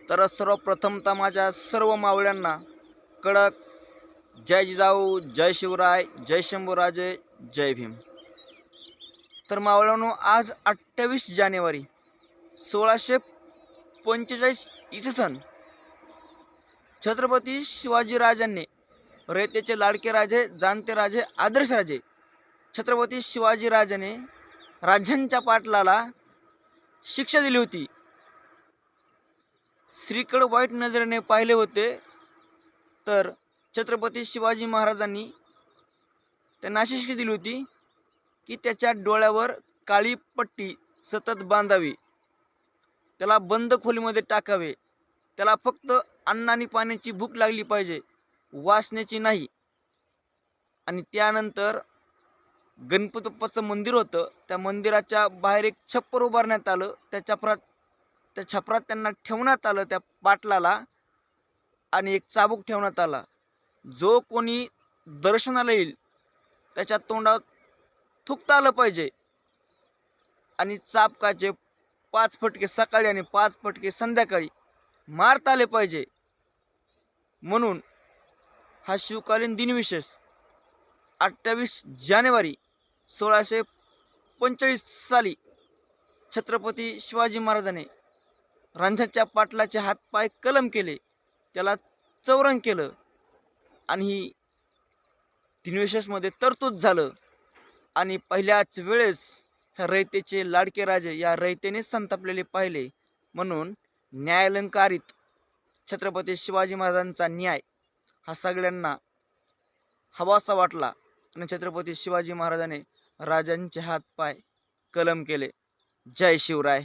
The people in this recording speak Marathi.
तर सर्वप्रथमतः माझ्या सर्व मावळ्यांना कडक जय जिजाऊ, जय शिवराय, जय शंभूराजे, जय भीम। तर मावळ्यांनो, आज 28 जानेवारी 1645 इसवी सन छत्रपती शिवाजीराजांनी रयतेचे लाडके राजे, जाणते राजे, आदर्श राजे छत्रपती शिवाजीराजाने राज्यांच्या पाटलाला शिक्षा दिली होती। स्त्रीकडे वाईट नजरेने पाहिले होते, तर छत्रपती शिवाजी महाराजांनी त्यांना अशी शिक्षा दिली होती की त्याच्या डोळ्यावर काळी पट्टी सतत बांधावी, त्याला बंद खोलीमध्ये टाकावे, त्याला फक्त अन्न आणि पाण्याची भूक लागली पाहिजे, वासण्याची नाही। आणि त्यानंतर गणपती बाप्पाचं मंदिर होतं, त्या मंदिराच्या बाहेर एक छप्पर उभारण्यात आलं, त्या छपरात त्यांना ठेवण्यात आलं त्या पाटलाला, आणि एक चाबूक ठेवण्यात आला। जो कोणी दर्शनाला येईल त्याच्या तोंडात थुकता आलं पाहिजे, आणि चाबकाचे 5 फटके सकाळी आणि 5 फटके संध्याकाळी मारता आले पाहिजे। म्हणून हा शिवकालीन दिनविशेष 28 जानेवारी 1645 साली छत्रपती शिवाजी महाराजांनी रांझाच्या पाटलाचे हातपाय कलम केले, त्याला चौरंग केलं, आणि ही दिनविशेषमध्ये तरतूद झालं। आणि पहिल्याच वेळेस ह्या रयतेचे लाडके राजे या रयतेने संतापलेले पाहिले, म्हणून न्यायालंकारित छत्रपती शिवाजी महाराजांचा न्याय हा सगळ्यांना हवासा वाटला, आणि छत्रपती शिवाजी महाराजांनी राजांचे हातपाय कलम केले। जय शिवराय।